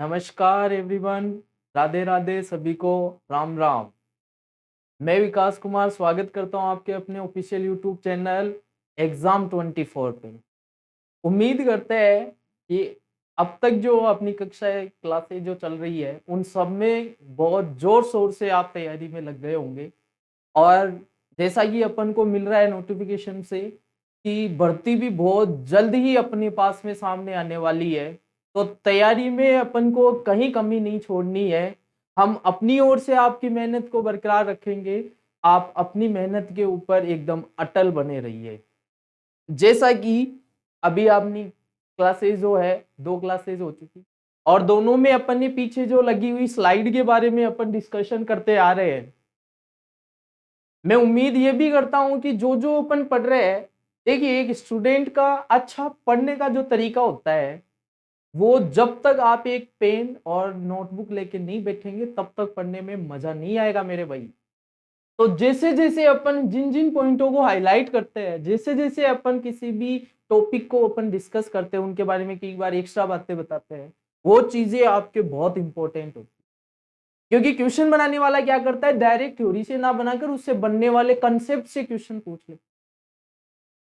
नमस्कार एवरीवन। राधे राधे सभी को। राम राम। मैं विकास कुमार स्वागत करता हूं आपके अपने ऑफिशियल यूट्यूब चैनल एग्जाम 24 पे। उम्मीद करते हैं कि अब तक जो अपनी कक्षाएं क्लासें जो चल रही है उन सब में बहुत जोर शोर से आप तैयारी में लग गए होंगे। और जैसा कि अपन को मिल रहा है नोटिफिकेशन से कि भर्ती भी बहुत जल्द ही अपने पास में सामने आने वाली है, तो तैयारी में अपन को कहीं कमी नहीं छोड़नी है। हम अपनी ओर से आपकी मेहनत को बरकरार रखेंगे। आप अपनी मेहनत के ऊपर एकदम अटल बने रहिए। जैसा कि अभी आपने क्लासेस जो है 2 क्लासेस हो चुकी और दोनों में अपन ने पीछे जो लगी हुई स्लाइड के बारे में अपन डिस्कशन करते आ रहे हैं। मैं उम्मीद ये भी करता हूं कि जो जो अपन पढ़ रहे हैं, देखिए एक स्टूडेंट का अच्छा पढ़ने का जो तरीका होता है वो जब तक आप एक पेन और नोटबुक लेके नहीं बैठेंगे तब तक पढ़ने में मजा नहीं आएगा मेरे भाई। तो जैसे जैसे अपन जिन जिन पॉइंटों को हाईलाइट करते हैं, जैसे जैसे अपन किसी भी टॉपिक को अपन डिस्कस करते हैं, उनके बारे में कई बार एक्स्ट्रा बातें बताते हैं, वो चीजें आपके बहुत इंपॉर्टेंट होती है। क्योंकि क्वेश्चन बनाने वाला क्या करता है, डायरेक्ट थ्योरी से ना बनाकर उससे बनने वाले कंसेप्ट से क्वेश्चन पूछ ले।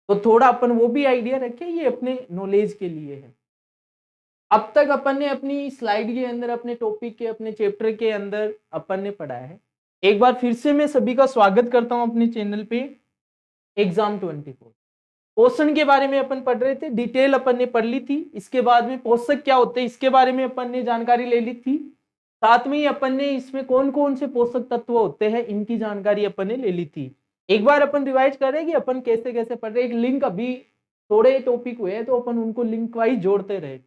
तो थोड़ा अपन वो भी आइडिया रखें, ये अपने नॉलेज के लिए है। अब तक अपन ने अपनी स्लाइड के अंदर अपने टॉपिक के अपने चैप्टर के अंदर अपन ने पढ़ा है। एक बार फिर से मैं सभी का स्वागत करता हूं अपने चैनल पे एग्जाम 24। पोषण के बारे में अपन पढ़ रहे थे, डिटेल अपन ने पढ़ ली थी। इसके बाद में पोषक क्या होते हैं इसके बारे में अपन ने जानकारी ले ली थी। साथ में ही अपन ने इसमें कौन कौन से पोषक तत्व होते हैं इनकी जानकारी अपन ने ले ली थी। एक बार अपन रिवाइज करें कि अपन कैसे कैसे पढ़ रहे। एक लिंक अभी थोड़े टॉपिक हुए हैं तो अपन उनको लिंक वाइज जोड़ते रहे।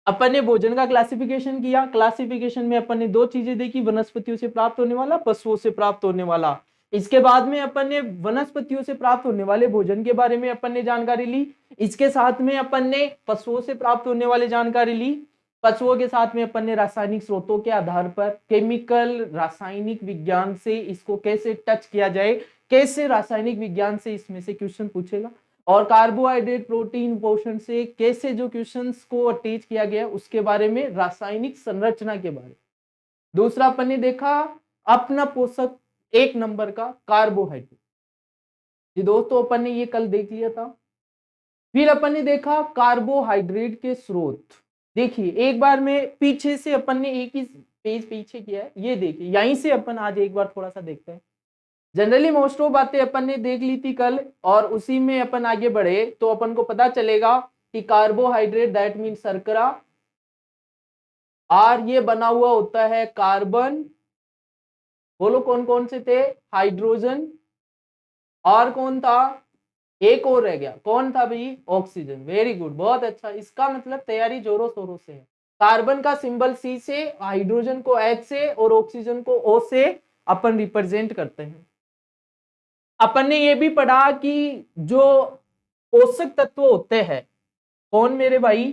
अपन ने भोजन का क्लासिफिकेशन किया। क्लासिफिकेशन में अपन ने 2 चीजें देखी, वनस्पतियों से प्राप्त होने वाला, पशुओं से प्राप्त होने वाला। इसके बाद में अपन ने वनस्पतियों से प्राप्त होने वाले भोजन के बारे में अपन ने जानकारी ली। इसके साथ में अपन ने पशुओं से प्राप्त होने वाली जानकारी ली। पशुओं के साथ में अपन ने रासायनिक स्रोतों के आधार पर केमिकल रासायनिक विज्ञान से इसको कैसे टच किया जाए, कैसे रासायनिक विज्ञान से इसमें से क्वेश्चन पूछेगा, और कार्बोहाइड्रेट प्रोटीन पोषण से कैसे जो क्वेश्चंस को अटैच किया गया उसके बारे में, रासायनिक संरचना के बारे में। दूसरा अपन ने देखा अपना पोषक 1 नंबर का कार्बोहाइड्रेट। ये दोस्तों अपन ने ये कल देख लिया था। फिर अपन ने देखा कार्बोहाइड्रेट के स्रोत। देखिए एक बार में पीछे से अपन ने एक ही पेज पीछे किया है, ये देखिए यहीं से अपन आज एक बार थोड़ा सा देखते हैं। जनरली मोस्ट ऑफ बातें अपन ने देख ली थी कल और उसी में अपन आगे बढ़े तो अपन को पता चलेगा कि कार्बोहाइड्रेट दैट मीन शर्करा, और ये बना हुआ होता है कार्बन। बोलो कौन कौन से थे, हाइड्रोजन, और कौन था, एक और रह गया, कौन था भाई, ऑक्सीजन। वेरी गुड, बहुत अच्छा। इसका मतलब तैयारी जोरों शोरों से है। कार्बन का सिंबल सी से, हाइड्रोजन को एच से और ऑक्सीजन को ओ से अपन रिप्रेजेंट करते हैं। अपन ने ये भी पढ़ा कि जो पोषक तत्व होते हैं, कौन मेरे भाई,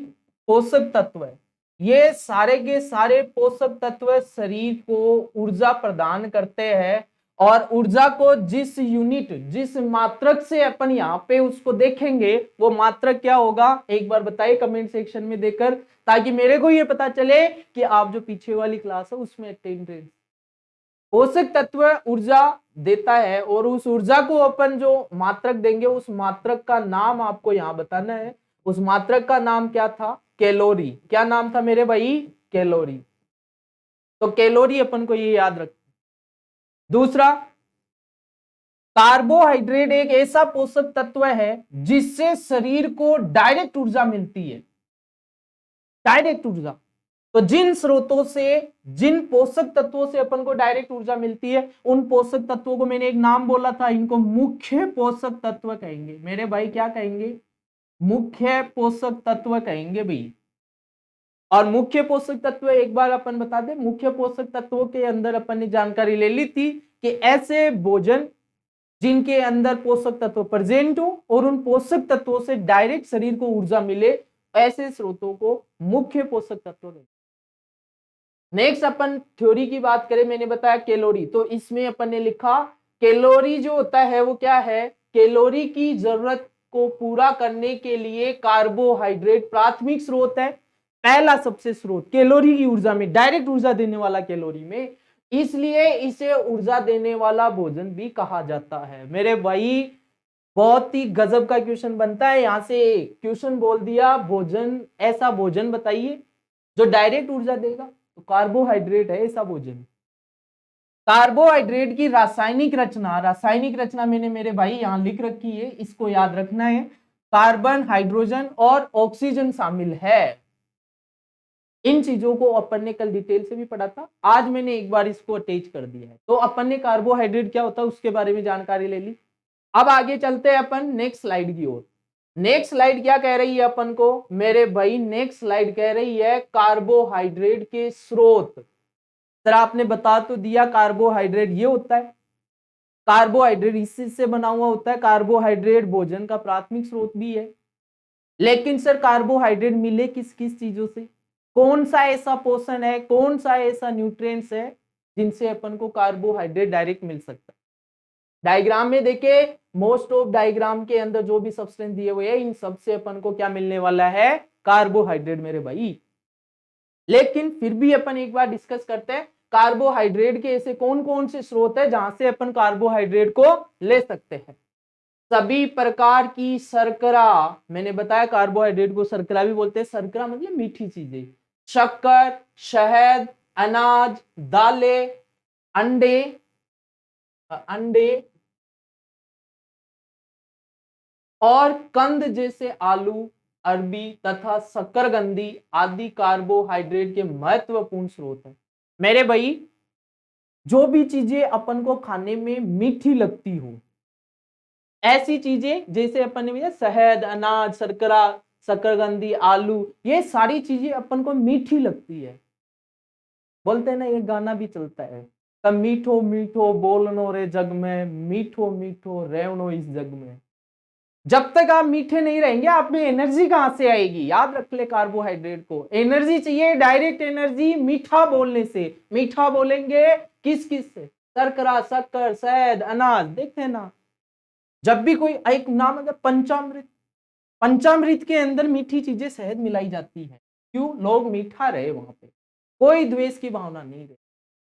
पोषक तत्व है, ये सारे के सारे पोषक तत्व शरीर को ऊर्जा प्रदान करते हैं। और ऊर्जा को जिस यूनिट जिस मात्रक से अपन यहाँ पे उसको देखेंगे वो मात्रक क्या होगा, एक बार बताइए कमेंट सेक्शन में देकर, ताकि मेरे को ये पता चले कि आप जो पीछे वाली क्लास है उसमें अटेंडेंस। पोषक तत्व ऊर्जा देता है और उस ऊर्जा को अपन जो मात्रक देंगे उस मात्रक का नाम आपको यहां बताना है। उस मात्रक का नाम क्या था, कैलोरी। क्या नाम था मेरे भाई, कैलोरी। तो कैलोरी अपन को ये याद रख। दूसरा, कार्बोहाइड्रेट एक ऐसा पोषक तत्व है जिससे शरीर को डायरेक्ट ऊर्जा मिलती है। डायरेक्ट ऊर्जा, तो जिन स्रोतों से, जिन पोषक तत्वों से अपन को डायरेक्ट ऊर्जा मिलती है उन पोषक तत्वों को मैंने एक नाम बोला था, इनको मुख्य पोषक तत्व कहेंगे मेरे भाई। क्या कहेंगे, मुख्य पोषक तत्व कहेंगे भाई। और मुख्य पोषक तत्व एक बार अपन बता दें, मुख्य पोषक तत्वों के अंदर अपन ने जानकारी ले ली थी कि ऐसे भोजन जिनके अंदर पोषक तत्व प्रेजेंट हो और उन पोषक तत्वों से डायरेक्ट शरीर को ऊर्जा मिले, ऐसे स्रोतों को मुख्य पोषक तत्व कहेंगे। नेक्स्ट अपन थ्योरी की बात करें, मैंने बताया कैलोरी, तो इसमें अपन ने लिखा कैलोरी जो होता है वो क्या है, कैलोरी की जरूरत को पूरा करने के लिए कार्बोहाइड्रेट प्राथमिक स्रोत है। पहला सबसे स्रोत कैलोरी की ऊर्जा में, डायरेक्ट ऊर्जा देने वाला कैलोरी में, इसलिए इसे ऊर्जा देने वाला भोजन भी कहा जाता है। मेरे भाई बहुत ही गजब का क्वेश्चन बनता है, यहां से क्वेश्चन बोल दिया भोजन, ऐसा भोजन बताइए जो डायरेक्ट ऊर्जा देगा, तो कार्बोहाइड्रेट है ऐसा भोजन। कार्बोहाइड्रेट की रासायनिक रचना मैंने मेरे भाई यहां लिख रखी है, इसको याद रखना है। कार्बन, हाइड्रोजन और ऑक्सीजन शामिल है। इन चीजों को अपन ने कल डिटेल से भी पढ़ा था, आज मैंने एक बार इसको अटैच कर दिया है। तो अपन ने कार्बोहाइड्रेट क्या होता है उसके बारे में जानकारी ले ली। अब आगे चलते हैं अपन नेक्स्ट स्लाइड की ओर। नेक्स्ट स्लाइड क्या कह रही है अपन को मेरे भाई, नेक्स्ट स्लाइड कह रही है कार्बोहाइड्रेट के स्रोत। सर आपने बता तो दिया कार्बोहाइड्रेट ये होता है, कार्बोहाइड्रेट इसी से बना हुआ होता है, कार्बोहाइड्रेट भोजन का प्राथमिक स्रोत भी है। लेकिन सर कार्बोहाइड्रेट मिले किस किस चीजों से, कौन सा ऐसा पोषण है, कौन सा ऐसा न्यूट्रिएंट्स है जिनसे अपन को कार्बोहाइड्रेट डायरेक्ट मिल सकता है। डायग्राम में देखे, मोस्ट ऑफ डायग्राम के अंदर जो भी सब्सटेंस दिए हुए हैं इन सब से अपन को क्या मिलने वाला है, कार्बोहाइड्रेट मेरे भाई। लेकिन फिर भी अपन एक बार डिस्कस करते हैं कार्बोहाइड्रेट के ऐसे कौन कौन से स्रोत है जहां से अपन कार्बोहाइड्रेट को ले सकते हैं। सभी प्रकार की शर्करा, मैंने बताया कार्बोहाइड्रेट को शर्करा भी बोलते हैं, शर्करा मतलब मीठी चीजें, शक्कर, शहद, अनाज, दालें, अंडे और कंद जैसे आलू, अरबी तथा शकरकंदी आदि कार्बोहाइड्रेट के महत्वपूर्ण स्रोत हैं। मेरे भाई जो भी चीजें अपन को खाने में मीठी लगती हो, ऐसी चीजें जैसे अपन ने शहद, अनाज, शर्करा, शकरकंदी, आलू, ये सारी चीजें अपन को मीठी लगती है। बोलते हैं ना, ये गाना भी चलता है, तब मीठो मीठो बोलनो रे जग में, मीठो मीठो रेवनो इस जग में। जब तक आप मीठे नहीं रहेंगे आप में एनर्जी कहां से आएगी। याद रख ले, कार्बोहाइड्रेट को एनर्जी चाहिए, डायरेक्ट एनर्जी मीठा बोलने से। मीठा बोलेंगे किस किस से, शर्करा, शक्कर, शहद, अनाज। देखते ना, जब भी कोई एक नाम मतलब पंचामृत, पंचामृत के अंदर मीठी चीजें शहद मिलाई जाती है। क्यों, लोग मीठा रहे, वहां पे कोई द्वेष की भावना नहीं रहे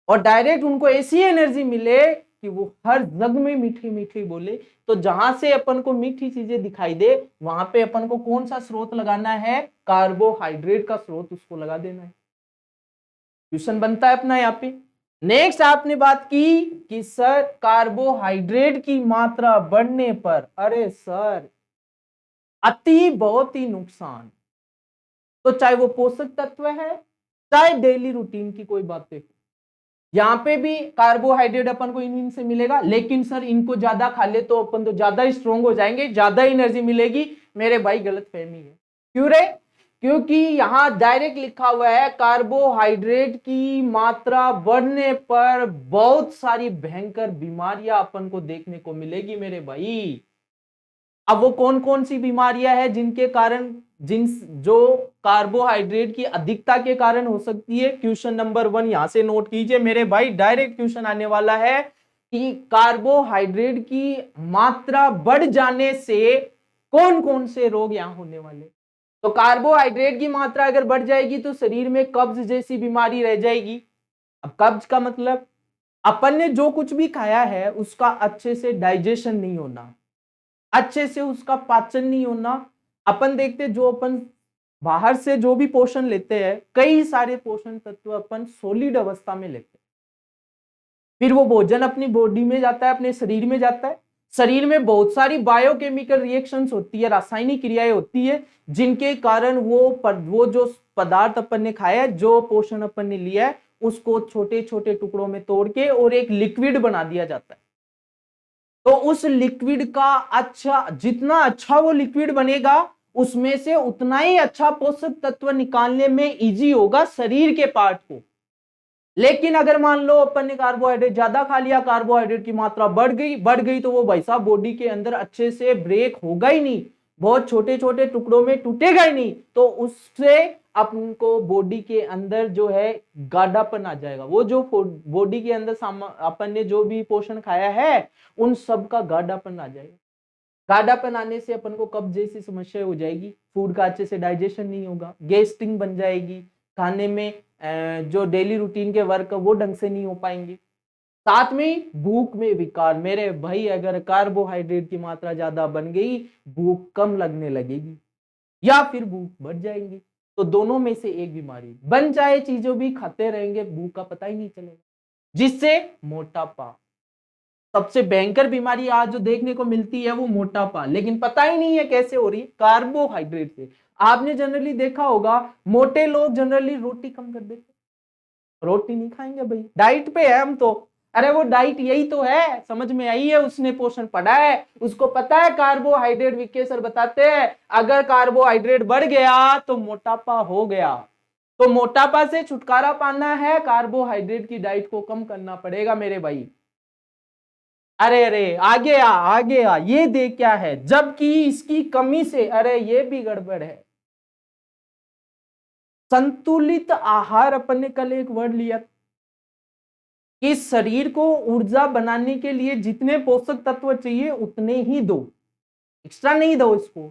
और डायरेक्ट उनको ऐसी एनर्जी मिले कि वो हर जग में मीठी मीठी बोले। तो जहां से अपन को मीठी चीजें दिखाई दे वहां पे अपन को कौन सा स्रोत लगाना है, कार्बोहाइड्रेट का स्रोत उसको लगा देना है। क्वेश्चन बनता है अपना यहाँ पे। नेक्स्ट आपने बात की कि सर कार्बोहाइड्रेट की मात्रा बढ़ने पर, अरे सर अति बहुत ही नुकसान। तो चाहे वो पोषक तत्व है, चाहे डेली रूटीन की कोई बातें, यहाँ पे भी कार्बोहाइड्रेट अपन को इन से मिलेगा। लेकिन सर इनको ज्यादा खा ले तो अपन तो ज्यादा स्ट्रोंग हो जाएंगे, ज्यादा एनर्जी मिलेगी। मेरे भाई गलत फहमी है। क्यों रे, क्योंकि यहां डायरेक्ट लिखा हुआ है कार्बोहाइड्रेट की मात्रा बढ़ने पर बहुत सारी भयंकर बीमारियां अपन को देखने को मिलेगी मेरे भाई। अब वो कौन कौन सी बीमारियां हैं जिनके कारण, जो कार्बोहाइड्रेट की अधिकता के कारण हो सकती है। क्वेश्चन नंबर 1 यहां से नोट कीजिए मेरे भाई, डायरेक्ट क्वेश्चन आने वाला है कि कार्बोहाइड्रेट की मात्रा बढ़ जाने से कौन कौन से रोग यहां होने वाले। तो कार्बोहाइड्रेट की मात्रा अगर बढ़ जाएगी तो शरीर में कब्ज जैसी बीमारी रह जाएगी। अब कब्ज का मतलब अपन ने जो कुछ भी खाया है उसका अच्छे से डाइजेशन नहीं होना, अच्छे से उसका पाचन नहीं होना। अपन देखते जो अपन बाहर से जो भी पोषण लेते हैं, कई सारे पोषण तत्व अपन सॉलिड अवस्था में लेते हैं, फिर वो भोजन अपनी बॉडी में जाता है, अपने शरीर में जाता है। शरीर में बहुत सारी बायोकेमिकल रिएक्शंस होती है, रासायनिक क्रियाएं होती है, जिनके कारण वो जो पदार्थ अपन ने खाया है, जो पोषण अपन ने लिया है, उसको छोटे छोटे टुकड़ों में तोड़ के और एक लिक्विड बना दिया जाता है। तो उस लिक्विड का जितना अच्छा वो लिक्विड बनेगा, उसमें से उतना ही अच्छा पोषक तत्व निकालने में इजी होगा शरीर के पार्ट को। लेकिन अगर मान लो अपन ने कार्बोहाइड्रेट ज्यादा खा लिया, कार्बोहाइड्रेट की मात्रा बढ़ गई तो वो भाई साहब बॉडी के अंदर अच्छे से ब्रेक होगा ही नहीं, बहुत छोटे छोटे टुकड़ों में टूटेगा ही नहीं। तो उससे अपन को बॉडी के अंदर जो है गाढ़ापन आ जाएगा। वो जो बॉडी के अंदर अपन ने जो भी पोषण खाया है उन सब का गाढ़ापन आ जाएगा। गाढ़ापन आने से अपन को कब्ज जैसी समस्या हो जाएगी, फूड का अच्छे से डाइजेशन नहीं होगा, गैस्ट्रिक बन जाएगी, खाने में जो डेली रूटीन के वर्क वो ढंग से नहीं हो पाएंगे। साथ में भूख में विकार, मेरे भाई अगर कार्बोहाइड्रेट की मात्रा ज्यादा बन गई, भूख कम लगने लगेगी या फिर भूख बढ़ जाएगी। तो दोनों में से एक बीमारी बन जाए, चीजों भी खाते रहेंगे, भूख का पता ही नहीं चलेगा, जिससे मोटापा। सबसे भयंकर बीमारी आज जो देखने को मिलती है वो मोटापा, लेकिन पता ही नहीं है कैसे हो रही है, कार्बोहाइड्रेट से। आपने जनरली देखा होगा मोटे लोग जनरली रोटी कम कर देते, रोटी नहीं खाएंगे भाई, डाइट पे है हम तो। अरे वो डाइट यही तो है, समझ में आई है, उसने पोषण पढ़ा है, उसको पता है कार्बोहाइड्रेट। विके सर बताते हैं अगर कार्बोहाइड्रेट बढ़ गया तो मोटापा हो गया। तो मोटापा से छुटकारा पाना है, कार्बोहाइड्रेट की डाइट को कम करना पड़ेगा मेरे भाई। अरे अरे आगे आ, ये देख क्या है, जबकि इसकी कमी से, अरे ये भी गड़बड़ है। संतुलित आहार, अपन ने कल एक वर्ड लिया कि शरीर को ऊर्जा बनाने के लिए जितने पोषक तत्व चाहिए उतने ही दो, एक्स्ट्रा नहीं दो इसको।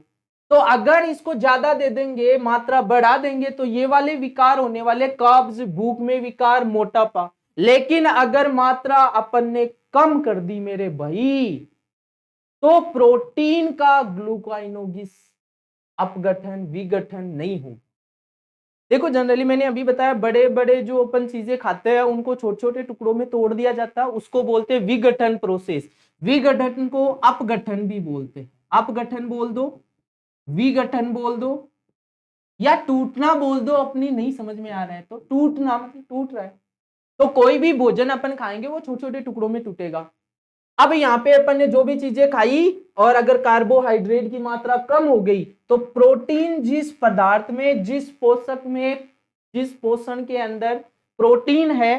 तो अगर इसको ज्यादा दे देंगे, मात्रा बढ़ा देंगे, तो ये वाले विकार होने वाले, कब्ज, भूख में विकार, मोटापा। लेकिन अगर मात्रा अपन ने कम कर दी मेरे भाई, तो प्रोटीन का ग्लूकोनाइगेशन अपगठन विघटन नहीं हो। देखो जनरली मैंने अभी बताया, बड़े बड़े जो अपन चीजें खाते हैं उनको छोटे छोटे टुकड़ों में तोड़ दिया जाता है, उसको बोलते हैं विघटन प्रोसेस। विघटन को अपघटन भी बोलते हैं। अपघटन बोल दो, विघटन बोल दो, या टूटना बोल दो। अपनी नहीं समझ में आ रहा है तो टूटना मतलब टूट रहा है। तो कोई भी भोजन अपन खाएंगे वो छोटे छोटे टुकड़ों में टूटेगा। अब यहाँ पे अपन ने जो भी चीजें खाई और अगर कार्बोहाइड्रेट की मात्रा कम हो गई, तो प्रोटीन जिस पदार्थ में, जिस पोषक में, जिस पोषण के अंदर प्रोटीन है,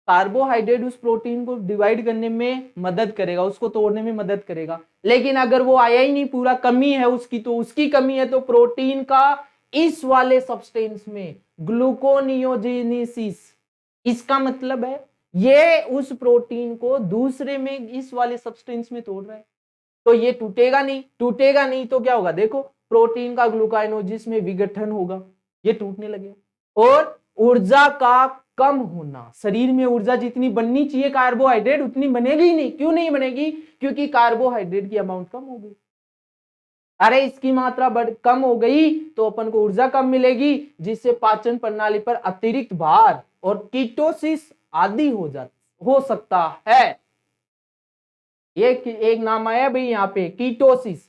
कार्बोहाइड्रेट उस प्रोटीन को डिवाइड करने में मदद करेगा, उसको तोड़ने में मदद करेगा। लेकिन अगर वो आया ही नहीं, पूरा कमी है उसकी, तो उसकी कमी है, तो प्रोटीन का इस वाले सब्सटेंस में ग्लूकोनियोजेनेसिस, इसका मतलब है ये उस प्रोटीन को दूसरे में, इस वाले सब्सटेंस में तोड़ रहा है। तो ये टूटेगा नहीं, टूटेगा नहीं तो क्या होगा, देखो प्रोटीन का ग्लूकोनाइगेशन में विघटन होगा, ये टूटने लगेगा। और ऊर्जा का कम होना, शरीर में ऊर्जा जितनी बननी चाहिए कार्बोहाइड्रेट उतनी बनेगी ही नहीं। क्यों नहीं बनेगी? क्योंकि कार्बोहाइड्रेट की अमाउंट कम हो गई। अरे इसकी मात्रा कम हो गई तो अपन को ऊर्जा कम मिलेगी, जिससे पाचन प्रणाली पर अतिरिक्त भार और कीटोसिस आदि हो सकता है। एक नाम आया भाई यहाँ पे, कीटोसिस।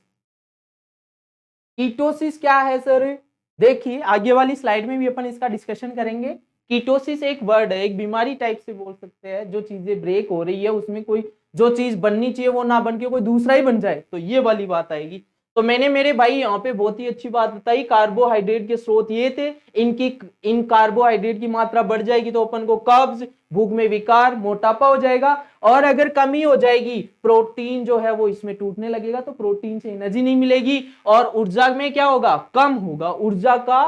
कीटोसिस क्या है सर? देखिए आगे वाली स्लाइड में भी अपन इसका डिस्कशन करेंगे। कीटोसिस एक वर्ड है, एक बीमारी टाइप से बोल सकते हैं, जो चीजें ब्रेक हो रही है उसमें कोई जो चीज बननी चाहिए वो ना बन के कोई दूसरा ही बन जाए, तो ये वाली बात आएगी। तो मैंने मेरे भाई यहाँ पे बहुत ही अच्छी बात बताई, कार्बोहाइड्रेट के स्रोत ये थे, इन कार्बोहाइड्रेट की मात्रा बढ़ जाएगी तो अपन को कब्ज, भूख में विकार, मोटापा हो जाएगा। और अगर कमी हो जाएगी, प्रोटीन जो है वो इसमें टूटने लगेगा, तो प्रोटीन से एनर्जी नहीं मिलेगी और ऊर्जा में क्या होगा, कम होगा। ऊर्जा का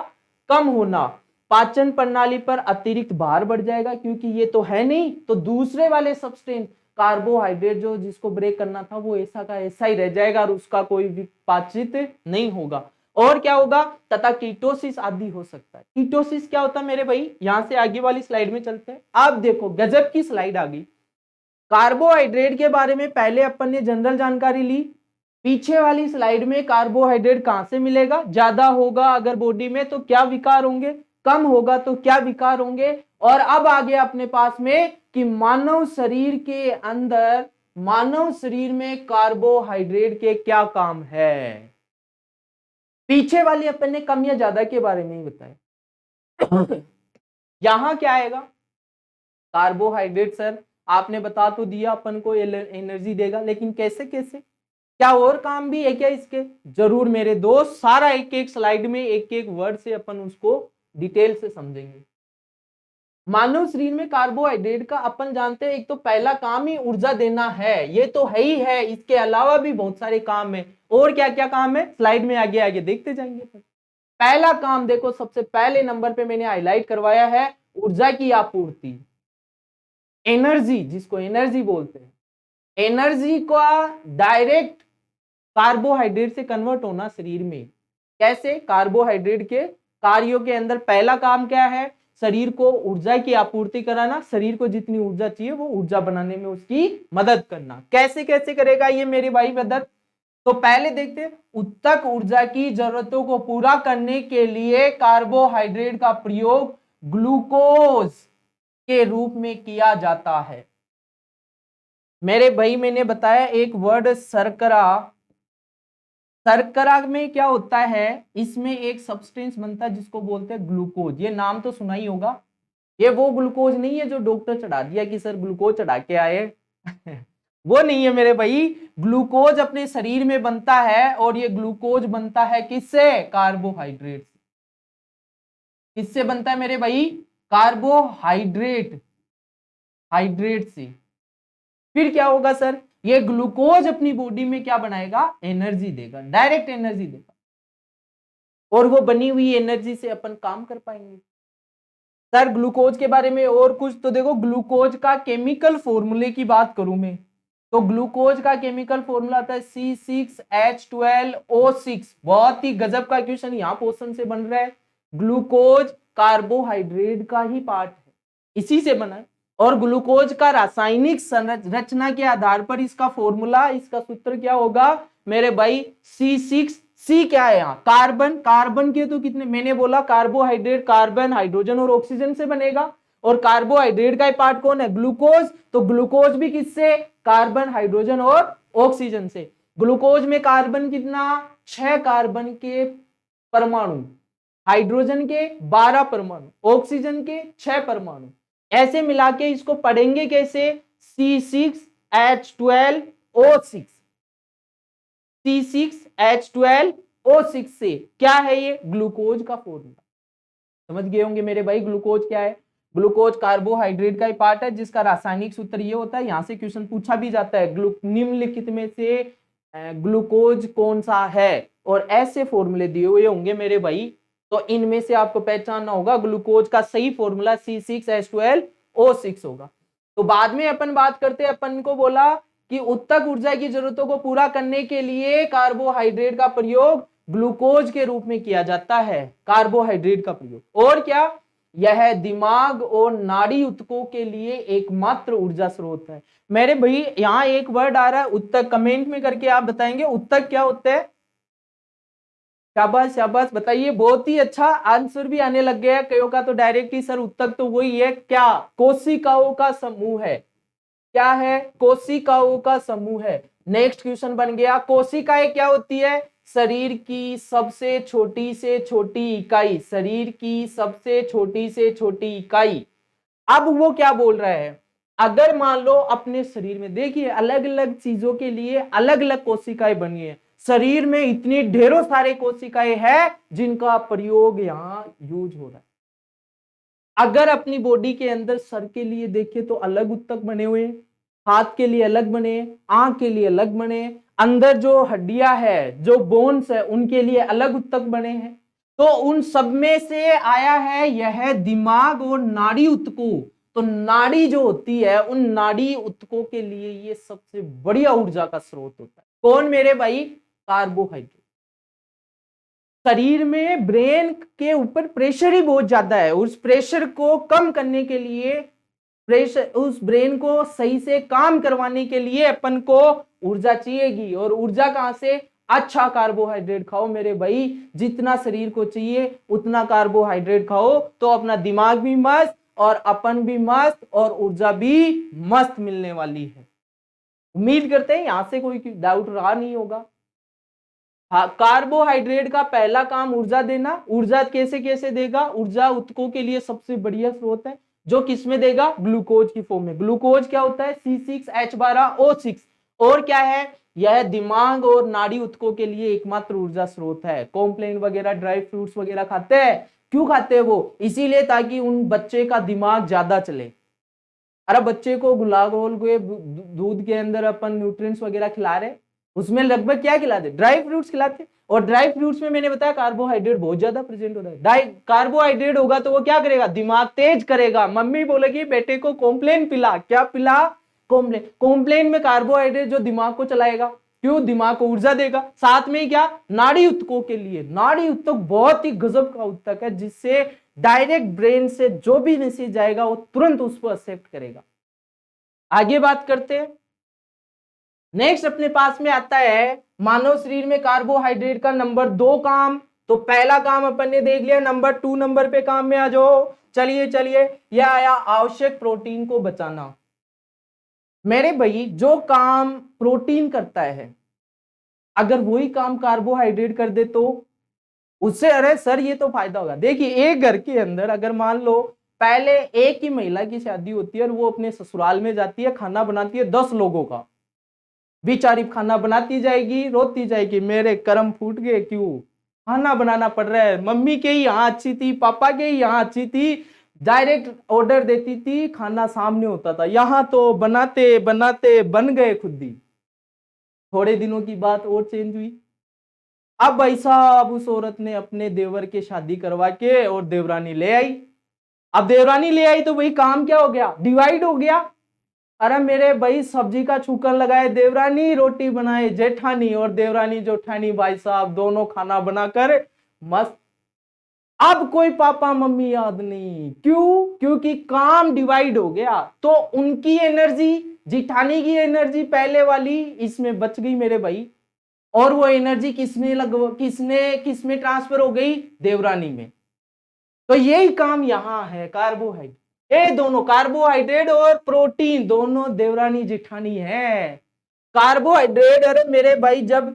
कम होना, पाचन प्रणाली पर अतिरिक्त भार बढ़ जाएगा, क्योंकि ये तो है नहीं, तो दूसरे वाले सब्सटेंस कार्बोहाइड्रेट जो जिसको ब्रेक करना था वो ऐसा का ऐसा ही रह जाएगा और उसका कोई पाचित नहीं होगा। और क्या होगा, तथा कीटोसिस आदि हो सकता है। कीटोसिस क्या होता है मेरे भाई, यहां से आगे वाली स्लाइड में चलते हैं। आप देखो गजब की स्लाइड आ गई। कार्बोहाइड्रेट के बारे में पहले अपन ने जनरल जानकारी ली, पीछे वाली स्लाइड में कार्बोहाइड्रेट कहां से मिलेगा, ज्यादा होगा अगर बॉडी में तो क्या विकार होंगे, कम होगा तो क्या विकार होंगे। और अब आ गया अपने पास में कि मानव शरीर के अंदर, मानव शरीर में कार्बोहाइड्रेट के क्या काम है। पीछे वाली अपन ने कम या ज्यादा के बारे में ही बताया। यहां क्या आएगा, कार्बोहाइड्रेट सर आपने बता तो दिया अपन को एनर्जी देगा, लेकिन कैसे कैसे, क्या और काम भी है क्या इसके? जरूर मेरे दोस्त, सारा एक एक स्लाइड में एक एक वर्ड से अपन उसको डिटेल से समझेंगे। मानव शरीर में कार्बोहाइड्रेट का अपन जानते हैं एक तो पहला काम ही ऊर्जा देना है, ये तो है ही है, इसके अलावा भी बहुत सारे काम है। और क्या क्या काम है स्लाइड में आगे आगे देखते जाएंगे। पहला काम देखो, सबसे पहले नंबर पे मैंने हाईलाइट करवाया है, ऊर्जा की आपूर्ति, एनर्जी, जिसको एनर्जी बोलते हैं। एनर्जी का डायरेक्ट कार्बोहाइड्रेट से कन्वर्ट होना शरीर में। कैसे? कार्बोहाइड्रेट के कार्यों के अंदर पहला काम क्या है? शरीर को ऊर्जा की आपूर्ति कराना, शरीर को जितनी ऊर्जा चाहिए वो ऊर्जा बनाने में उसकी मदद करना। कैसे कैसे करेगा ये मेरे भाई मदद? तो पहले देखते हैं, उत्तक ऊर्जा की जरूरतों को पूरा करने के लिए कार्बोहाइड्रेट का प्रयोग ग्लूकोज के रूप में किया जाता है। मेरे भाई मैंने बताया एक वर्ड शर्करा। शर्करा में क्या होता है? इसमें एक सब्सटेंस बनता है जिसको बोलते हैं ग्लूकोज। ये नाम तो सुना ही होगा। ये वो ग्लूकोज नहीं है जो डॉक्टर चढ़ा दिया कि सर ग्लूकोज चढ़ा के आए वो नहीं है मेरे भाई। ग्लूकोज अपने शरीर में बनता है और ये ग्लूकोज बनता है किससे? कार्बोहाइड्रेट से। किससे बनता है मेरे भाई? कार्बोहाइड्रेट, हाइड्रेट से। फिर क्या होगा सर? ये ग्लूकोज अपनी बॉडी में क्या बनाएगा? एनर्जी देगा, डायरेक्ट एनर्जी देगा, और वो बनी हुई एनर्जी से अपन काम कर पाएंगे। सर ग्लूकोज के बारे में और कुछ तो देखो, ग्लूकोज का केमिकल फॉर्मूले की बात करूं मैं तो ग्लूकोज का केमिकल फॉर्मूला आता है C6H12O6। बहुत ही गजब का क्वेश्चन यहाँ क्वेश्चन से बन रहा है। ग्लूकोज कार्बोहाइड्रेट का ही पार्ट है, इसी से बना है, और ग्लूकोज का रासायनिक रचना के आधार पर इसका फॉर्मूला, इसका सूत्र क्या होगा मेरे भाई? C6। सी क्या है यहाँ? कार्बन। कार्बन के तो कितने, मैंने बोला कार्बोहाइड्रेट कार्बन, हाइड्रोजन और ऑक्सीजन से बनेगा, और कार्बोहाइड्रेट का पार्ट कौन है? ग्लूकोज। तो ग्लूकोज भी किससे? कार्बन, हाइड्रोजन और ऑक्सीजन से। ग्लूकोज में कार्बन कितना? 6 कार्बन के परमाणु, हाइड्रोजन के 12 परमाणु, ऑक्सीजन के 6 परमाणु। ऐसे मिला के इसको पढ़ेंगे कैसे? C6H12O6। C6H12O6 से क्या है? ये ग्लूकोज का फॉर्मूला। समझ गए होंगे मेरे भाई ग्लूकोज क्या है? ग्लूकोज कार्बोहाइड्रेट का ही पार्ट है जिसका रासायनिक सूत्र ये होता है। यहां से क्वेश्चन पूछा भी जाता है, निम्नलिखित में से ग्लूकोज कौन सा है, और ऐसे फॉर्मूले दिए हुए होंगे मेरे भाई, तो इनमें से आपको पहचानना होगा। ग्लूकोज का सही फॉर्मूला C6H12O6 होगा। तो बाद में अपन बात करते हैं, अपन को बोला कि उत्तक ऊर्जा की जरूरतों को पूरा करने के लिए कार्बोहाइड्रेट का प्रयोग ग्लूकोज के रूप में किया जाता है। कार्बोहाइड्रेट का प्रयोग, और क्या? यह दिमाग और नाड़ी उत्तकों के लिए एकमात्र ऊर्जा स्रोत है। मेरे भाई यहाँ एक वर्ड आ रहा है उत्तक, कमेंट में करके आप बताएंगे उत्तक क्या होता है? शाबाश शाबाश, बताइए। बहुत ही अच्छा, आंसर भी आने लग गया कईयों का तो डायरेक्ट ही सर उत्तक तो वही है क्या? कोशिकाओं का समूह है। क्या है? कोशिकाओं का समूह है। नेक्स्ट क्वेश्चन बन गया, कोशिकाएं क्या होती है? शरीर की सबसे छोटी से छोटी इकाई, शरीर की सबसे छोटी से छोटी इकाई। अब वो क्या बोल रहा है? अगर मान लो अपने शरीर में देखिए अलग अलग चीजों के लिए अलग अलग कोशिकाएं बनी है। शरीर में इतनी ढेरों सारे कोशिकाएं हैं जिनका प्रयोग यहां यूज हो रहा है। अगर अपनी बॉडी के अंदर सर के लिए देखें तो अलग उत्तक बने हुए, हाथ के लिए अलग बने, आंख के लिए अलग बने, अंदर जो हड्डियां है, जो बोन्स है, उनके लिए अलग उत्तक बने हैं। तो उन सब में से आया है यह दिमाग और नाड़ी उत्तकों। तो नाड़ी जो होती है, उन नाड़ी उत्तकों के लिए ये सबसे बढ़िया ऊर्जा का स्रोत होता है। कौन मेरे भाई? कार्बोहाइड्रेट। शरीर में ब्रेन के ऊपर प्रेशर ही बहुत ज्यादा है, उस प्रेशर को कम करने के लिए, प्रेशर, उस ब्रेन को सही से काम करवाने के लिए अपन को ऊर्जा चाहिएगी। और ऊर्जा कहां से? अच्छा कार्बोहाइड्रेट खाओ मेरे भाई, जितना शरीर को चाहिए उतना कार्बोहाइड्रेट खाओ, तो अपना दिमाग भी मस्त और अपन भी मस्त और ऊर्जा भी मस्त मिलने वाली है। उम्मीद करते हैं यहां से कोई डाउट रहा नहीं होगा। हाँ, कार्बोहाइड्रेट का पहला काम ऊर्जा देना। ऊर्जा कैसे कैसे देगा? ऊर्जा उत्तकों के लिए सबसे बढ़िया स्रोत है, जो किसमें देगा? ग्लूकोज की फॉर्म में। ग्लूकोज क्या होता है? C6H12O6। और क्या है? यह दिमाग और नाड़ी उत्तकों के लिए एकमात्र ऊर्जा स्रोत है। कॉम्प्लेन वगैरह, ड्राई फ्रूट्स वगैरह खाते हैं, क्यों खाते हैं वो? इसीलिए ताकि उन बच्चे का दिमाग ज्यादा चले। अरे बच्चे को गुलाब के दूध के अंदर अपन न्यूट्रिएंट्स वगैरह खिला रहे, उसमें लगभग क्या खिलाते? ड्राई फ्रूट्स खिलाते। और ड्राई फ्रूट्स में मैंने बताया कार्बोहाइड्रेट बहुत ज्यादा प्रेजेंट हो रहा है। कार्बोहाइड्रेट होगा तो वो क्या करेगा? दिमाग तेज करेगा। मम्मी बोलेगी बेटे को कॉम्प्लेन पिला। क्या पिला? कॉम्प्लेन। कॉम्प्लेन में कार्बोहाइड्रेट जो दिमाग को चलाएगा, क्यों? दिमाग को ऊर्जा देगा। साथ में क्या? नाड़ी उत्तकों के लिए, नाड़ी उत्तक बहुत ही गजब का उत्तक है, जिससे डायरेक्ट ब्रेन से जो भी मैसेज जाएगा वो तुरंत उसको एक्सेप्ट करेगा। आगे बात करते हैं। नेक्स्ट अपने पास में आता है मानव शरीर में कार्बोहाइड्रेट का नंबर 2 काम। तो पहला काम अपन ने देख लिया, नंबर 2 नंबर पे काम में आ जाओ। चलिए यह आया आवश्यक प्रोटीन को बचाना। मेरे भाई जो काम प्रोटीन करता है, अगर वही काम कार्बोहाइड्रेट कर दे तो उससे, अरे सर ये तो फायदा होगा। देखिए एक घर के अंदर अगर मान लो पहले एक ही महिला की शादी होती है और वो अपने ससुराल में जाती है, खाना बनाती है 10 लोगों का, बेचारी खाना बनाती जाएगी, रोती जाएगी, मेरे कर्म फूट गए, क्यों खाना बनाना पड़ रहा है। मम्मी के ही यहाँ अच्छी थी, पापा के ही यहाँ अच्छी थी, डायरेक्ट ऑर्डर देती थी, खाना सामने होता था। यहाँ तो बनाते बनाते बन गए खुद ही। थोड़े दिनों की बात और चेंज हुई। अब भाई साहब उस औरत ने अपने देवर के शादी करवा के और देवरानी ले आई। अब देवरानी ले आई तो भाई काम क्या हो गया? डिवाइड हो गया। अरे मेरे भाई सब्जी का छूकर लगाए देवरानी, रोटी बनाए जेठानी, और देवरानी जेठानी भाई साहब दोनों खाना बनाकर मस्त। अब कोई पापा मम्मी याद नहीं, क्यों? क्योंकि काम डिवाइड हो गया। तो उनकी एनर्जी, जेठानी की एनर्जी पहले वाली इसमें बच गई मेरे भाई, और वो एनर्जी किसमें ट्रांसफर हो गई? देवरानी में। तो यही काम यहां है कार्बोहाइड्रेट। ये दोनों कार्बोहाइड्रेट और प्रोटीन दोनों देवरानी जेठानी है। कार्बोहाइड्रेट, अरे मेरे भाई जब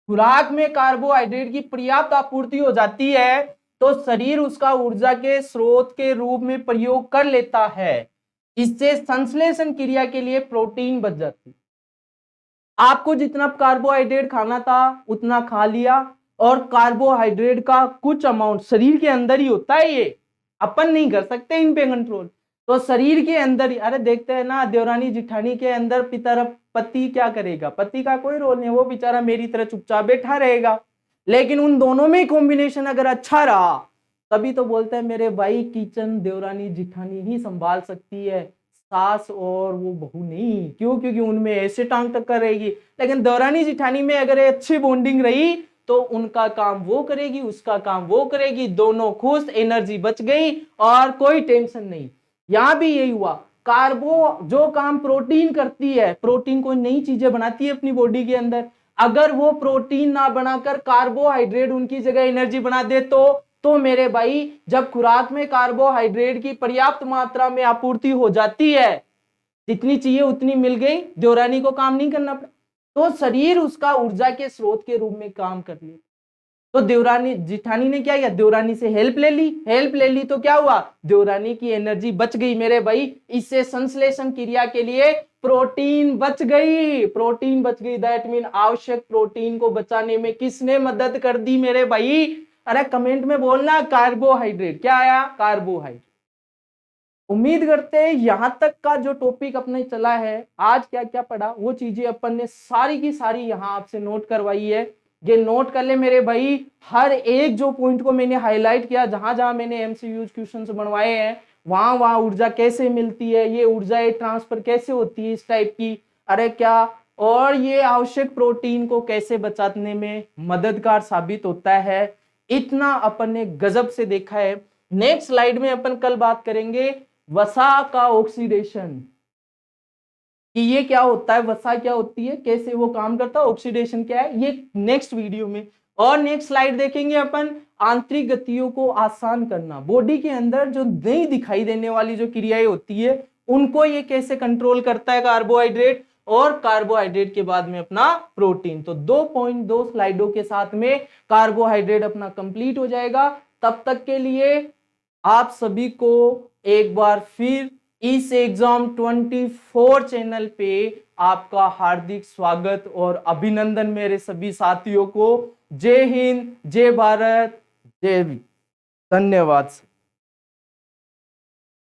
खुराक में कार्बोहाइड्रेट की पर्याप्त आपूर्ति हो जाती है तो शरीर उसका ऊर्जा के स्रोत के रूप में प्रयोग कर लेता है। इससे संश्लेषण क्रिया के लिए प्रोटीन बच जाती। आपको जितना कार्बोहाइड्रेट खाना था उतना खा लिया, और कार्बोहाइड्रेट का कुछ अमाउंट शरीर के अंदर ही होता है, ये अपन नहीं कर सकते इन पे कंट्रोल। तो शरीर के अंदर ही, अरे देखते हैं ना देवरानी जिठानी के अंदर पति क्या करेगा? पति का कोई रोल नहीं, वो बेचारा मेरी तरह चुपचाप बैठा रहेगा। लेकिन उन दोनों में कॉम्बिनेशन अगर अच्छा रहा तभी तो बोलते हैं मेरे भाई किचन देवरानी जिठानी ही संभाल सकती है, सास और वो बहू नहीं। क्यों? क्योंकि उनमें ऐसे टांग टक्कर रहेगी। लेकिन देवरानी जिठानी में अगर अच्छी बॉन्डिंग रही तो उनका काम वो करेगी, उसका काम वो करेगी, दोनों खुश, एनर्जी बच गई और कोई टेंशन नहीं। यहां भी यही हुआ। कार्बो जो काम प्रोटीन करती है, प्रोटीन कोई नई चीजें बनाती है अपनी बॉडी के अंदर, अगर वो प्रोटीन ना बनाकर कार्बोहाइड्रेट उनकी जगह एनर्जी बना दे तो मेरे भाई जब खुराक में कार्बोहाइड्रेट की पर्याप्त मात्रा में आपूर्ति हो जाती है, जितनी चाहिए उतनी मिल गई, देवरानी को काम नहीं करना पड़ा, तो शरीर उसका ऊर्जा के स्रोत के रूप में काम कर ले। तो देवरानी जिठानी ने क्या किया? देवरानी से हेल्प ले ली तो क्या हुआ? देवरानी की एनर्जी बच गई मेरे भाई। इससे संश्लेषण क्रिया के लिए प्रोटीन बच गई। दैट मीन आवश्यक प्रोटीन को बचाने में किसने मदद कर दी मेरे भाई? अरे कमेंट में बोलना कार्बोहाइड्रेट। क्या आया? कार्बोहाइड्रेट। उम्मीद करते हैं यहां तक का जो टॉपिक अपने चला है, आज क्या क्या पढ़ा वो चीजें अपन ने सारी की सारी यहां आपसे नोट करवाई है। ये नोट कर ले मेरे भाई, हर एक जो पॉइंट को मैंने हाईलाइट किया, जहां जहां मैंने एमसीक्यूज क्वेश्चन बनवाए हैं, वहां ऊर्जा कैसे मिलती है, ये ऊर्जा ट्रांसफर कैसे होती है इस टाइप की, अरे क्या, और ये आवश्यक प्रोटीन को कैसे बचाने में मददगार साबित होता है, इतना अपन ने गजब से देखा है। नेक्स्ट स्लाइड में अपन कल बात करेंगे वसा का ऑक्सीडेशन, कि ये क्या होता है, वसा क्या होती है, कैसे वो काम करता है, ऑक्सीडेशन क्या है, ये नेक्स्ट वीडियो में। और नेक्स्ट स्लाइड देखेंगे अपन आंतरिक गतियों को आसान करना, बॉडी के अंदर जो नहीं दिखाई देने वाली जो क्रियाएं होती है उनको ये कैसे कंट्रोल करता है कार्बोहाइड्रेट, और कार्बोहाइड्रेट के बाद में अपना प्रोटीन। तो 2.2 स्लाइडों के साथ में कार्बोहाइड्रेट अपना कंप्लीट हो जाएगा। तब तक के लिए आप सभी को एक बार फिर इस एग्जाम 24 चैनल पे आपका हार्दिक स्वागत और अभिनंदन मेरे सभी साथियों को। जय हिंद, जय भारत, जय, धन्यवाद।